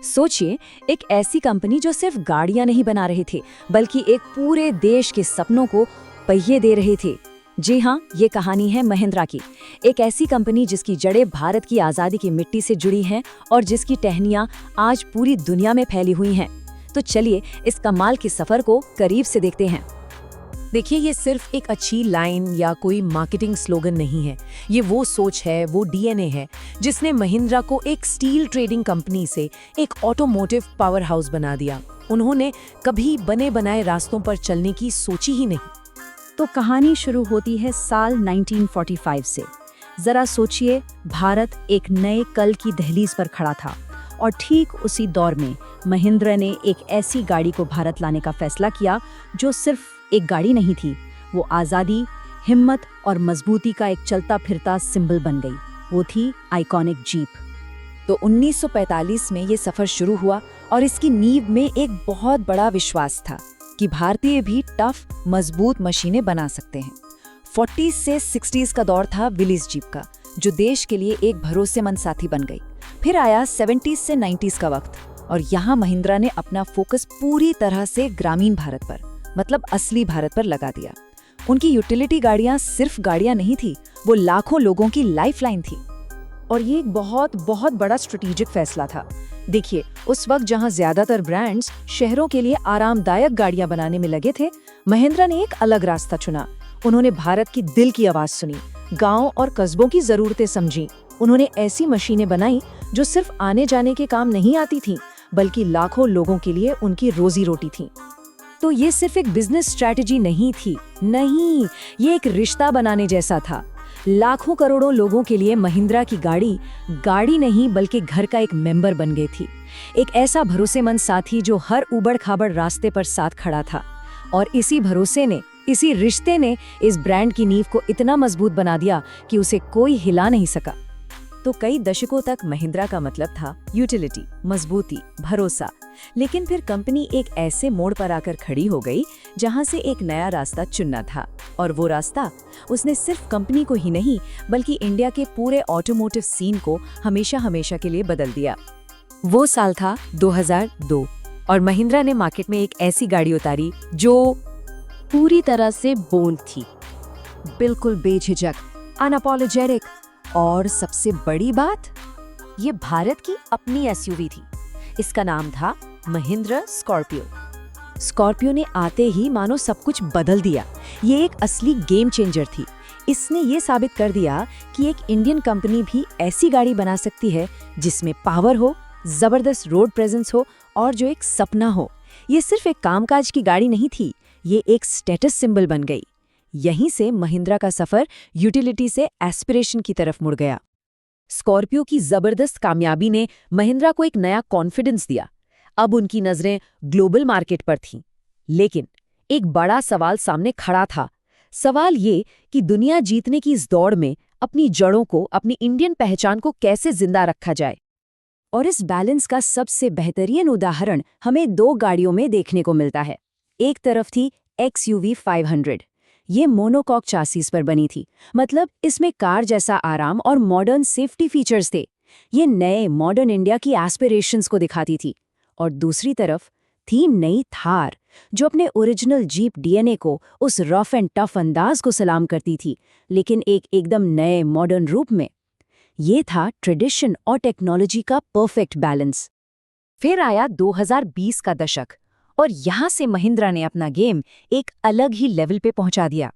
सोचिए, एक ऐसी कंपनी जो सिर्फ गाड़ियां नहीं बना रहे थे बल्कि एक पूरे देश के सपनों को पहिए दे रहे थे। जी हाँ, ये कहानी है महिंद्रा की। एक ऐसी कंपनी जिसकी जड़ें भारत की आज़ादी की मिट्टी से जुड़ी हैं और जिसकी टहनियां आज पूरी दुनिया में फैली हुई हैं। तो चलिए इस कमाल के सफर को करीब से देखते हैं। देखिए, ये सिर्फ एक अच्छी लाइन या कोई मार्केटिंग स्लोगन नहीं है। ये वो सोच है, वो डीएनए है जिसने महिंद्रा को एक स्टील ट्रेडिंग कंपनी से एक ऑटोमोटिव पावर हाउस बना दिया। उन्होंने कभी बने बनाए रास्तों पर चलने की सोची ही नहीं। तो कहानी शुरू होती है साल 1945 से। जरा सोचिए, भारत एक नए कल की दहलीज पर खड़ा था और ठीक उसी दौर में महिंद्रा ने एक ऐसी गाड़ी को भारत लाने का फैसला किया जो सिर्फ एक गाड़ी नहीं थी, वो आज़ादी, हिम्मत और मजबूती का एक चलता फिरता सिंबल बन गई। वो थी आइकॉनिक जीप। तो 1945 में ये सफर शुरू हुआ और इसकी नींव में एक बहुत बड़ा विश्वास था कि भारतीय भी टफ, मजबूत मशीनें बना सकते हैं। 40s से 60s का दौर था विलीज जीप का, जो देश के लिए एक भरोसेमंद साथी बन गई। फिर आया 70s से 90s का वक्त और यहाँ महिंद्रा ने अपना फोकस पूरी तरह से ग्रामीण भारत पर, मतलब असली भारत पर लगा दिया। उनकी यूटिलिटी गाड़ियां सिर्फ गाड़ियां नहीं थी, वो लाखों लोगों की लाइफलाइन थी। और ये एक बहुत बड़ा स्ट्रेटेजिक फैसला था। देखिए, उस वक्त जहां ज्यादातर ब्रांड्स शहरों के लिए आरामदायक गाड़ियां बनाने में लगे थे, महिंद्रा ने एक अलग रास्ता चुना। उन्होंने भारत की दिल की आवाज सुनी, गांव और कस्बों की जरूरतें समझी। उन्होंने ऐसी मशीनें बनाई जो सिर्फ आने जाने के काम नहीं आती थीं, बल्कि लाखों लोगों के लिए उनकी रोजी रोटी थी। तो ये सिर्फ एक बिजनेस स्ट्रैटेजी नहीं थी, नहीं, ये एक रिश्ता बनाने जैसा था। लाखों करोड़ों लोगों के लिए महिंद्रा की गाड़ी गाड़ी नहीं बल्कि घर का एक मेंबर बन गई थी। एक ऐसा भरोसेमंद साथी जो हर उबड़ खाबड़ रास्ते पर साथ खड़ा था। और इसी भरोसे ने, इसी रिश्ते ने इस ब्रांड की नींव को इतना मजबूत बना दिया कि उसे कोई हिला नहीं सका। तो कई दशकों तक महिंद्रा का मतलब था यूटिलिटी, मजबूती, भरोसा। लेकिन फिर कंपनी एक ऐसे मोड़ पर आकर खड़ी हो गई जहां से एक नया रास्ता चुनना था। और वो रास्ता उसने सिर्फ कंपनी को ही नहीं बल्कि इंडिया के पूरे ऑटोमोटिव सीन को हमेशा हमेशा के लिए बदल दिया। वो साल था 2002 और महिंद्रा ने मार्केट में एक ऐसी गाड़ी उतारी जो पूरी तरह से बोल्ड थी, बिल्कुल बेझिझक, अनअपॉलोजेटिक। और सबसे बड़ी बात, ये भारत की अपनी एसयूवी थी। इसका नाम था महिंद्रा स्कॉर्पियो। स्कॉर्पियो ने आते ही मानो सब कुछ बदल दिया। ये एक असली गेम चेंजर थी। इसने ये साबित कर दिया कि एक इंडियन कंपनी भी ऐसी गाड़ी बना सकती है जिसमें पावर हो, जबरदस्त रोड प्रेजेंस हो और जो एक सपना हो। ये सिर्फ एक कामकाज की गाड़ी नहीं थी, ये एक स्टेटस सिंबल बन गई। यहीं से महिंद्रा का सफर यूटिलिटी से एस्पिरेशन की तरफ मुड़ गया। स्कॉर्पियो की जबरदस्त कामयाबी ने महिंद्रा को एक नया कॉन्फिडेंस दिया। अब उनकी नजरें ग्लोबल मार्केट पर थीं। लेकिन एक बड़ा सवाल सामने खड़ा था। सवाल ये कि दुनिया जीतने की इस दौड़ में अपनी जड़ों को, अपनी इंडियन पहचान को कैसे जिंदा रखा जाए। और इस बैलेंस का सबसे बेहतरीन उदाहरण हमें दो गाड़ियों में देखने को मिलता है। एक तरफ थी XUV 500। ये मोनोकॉक चासीस पर बनी थी, मतलब इसमें कार जैसा आराम और मॉडर्न सेफ्टी फीचर्स थे। ये नए मॉडर्न इंडिया की एस्पिरेशंस को दिखाती थी। और दूसरी तरफ थी नई थार, जो अपने ओरिजिनल जीप डीएनए को, उस रफ एंड टफ अंदाज को सलाम करती थी, लेकिन एक एकदम नए मॉडर्न रूप में। ये था ट्रेडिशन और टेक्नोलॉजी का परफेक्ट बैलेंस। फिर आया 2020 का दशक और यहाँ से महिंद्रा ने अपना गेम एक अलग ही लेवल पे पहुंचा दिया।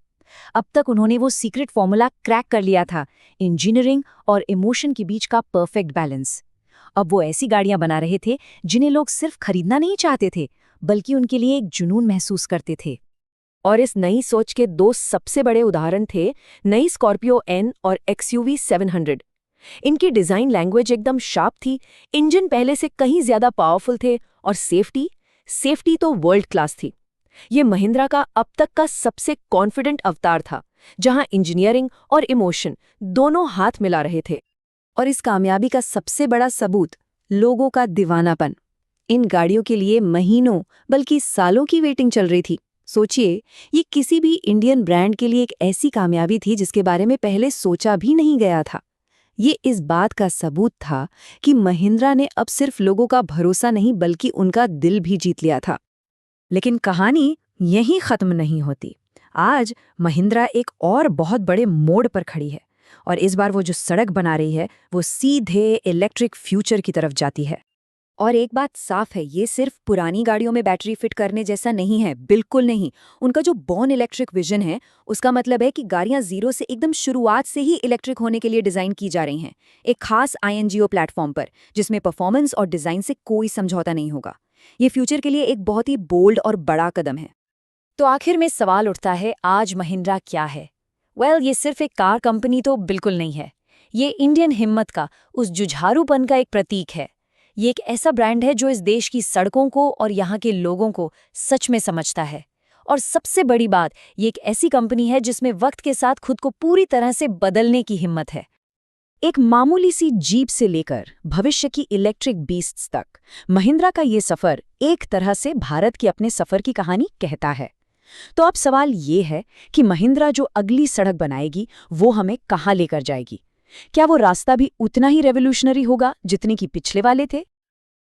अब तक उन्होंने वो सीक्रेट फॉर्मूला क्रैक कर लिया था, इंजीनियरिंग और इमोशन के बीच का परफेक्ट बैलेंस। अब वो ऐसी गाड़ियां बना रहे थे जिन्हें लोग सिर्फ खरीदना नहीं चाहते थे, बल्कि उनके लिए एक जुनून महसूस करते थे। और इस नई सोच के दो सबसे बड़े उदाहरण थे नई स्कॉर्पियो N और XUV 700। इनकी डिजाइन लैंग्वेज एकदम शार्प थी, इंजन पहले से कहीं ज्यादा पावरफुल थे और सेफ्टी तो वर्ल्ड क्लास थी। ये महिंद्रा का अब तक का सबसे कॉन्फिडेंट अवतार था, जहां इंजीनियरिंग और इमोशन दोनों हाथ मिला रहे थे। और इस कामयाबी का सबसे बड़ा सबूत, लोगों का दीवानापन। इन गाड़ियों के लिए महीनों बल्कि सालों की वेटिंग चल रही थी। सोचिए, ये किसी भी इंडियन ब्रांड के लिए एक ऐसी कामयाबी थी जिसके बारे में पहले सोचा भी नहीं गया था। ये इस बात का सबूत था कि महिंद्रा ने अब सिर्फ लोगों का भरोसा नहीं बल्कि उनका दिल भी जीत लिया था। लेकिन कहानी यहीं खत्म नहीं होती। आज महिंद्रा एक और बहुत बड़े मोड़ पर खड़ी है और इस बार वो जो सड़क बना रही है वो सीधे इलेक्ट्रिक फ्यूचर की तरफ जाती है। और एक बात साफ है, ये सिर्फ पुरानी गाड़ियों में बैटरी फिट करने जैसा नहीं है, बिल्कुल नहीं। उनका जो बॉर्न इलेक्ट्रिक विजन है, उसका मतलब है कि गाड़ियां जीरो से एकदम शुरुआत से ही इलेक्ट्रिक होने के लिए डिजाइन की जा रही हैं, एक खास INGO प्लेटफॉर्म पर, जिसमें परफॉर्मेंस और डिजाइन से कोई समझौता नहीं होगा। ये फ्यूचर के लिए एक बहुत ही बोल्ड और बड़ा कदम है। तो आखिर में सवाल उठता है, आज महिंद्रा क्या है? ये सिर्फ एक कार कंपनी तो बिल्कुल नहीं है। ये इंडियन हिम्मत का, उस जुझारूपन का एक प्रतीक है। ये एक ऐसा ब्रांड है जो इस देश की सड़कों को और यहाँ के लोगों को सच में समझता है। और सबसे बड़ी बात, ये एक ऐसी कंपनी है जिसमें वक्त के साथ खुद को पूरी तरह से बदलने की हिम्मत है। एक मामूली सी जीप से लेकर भविष्य की इलेक्ट्रिक बीस्ट्स तक, महिंद्रा का ये सफर एक तरह से भारत की अपने सफर की कहानी कहता है। तो अब सवाल ये है कि महिंद्रा जो अगली सड़क बनाएगी वो हमें कहाँ लेकर जाएगी? क्या वो रास्ता भी उतना ही रेवोल्यूशनरी होगा जितने कि पिछले वाले थे,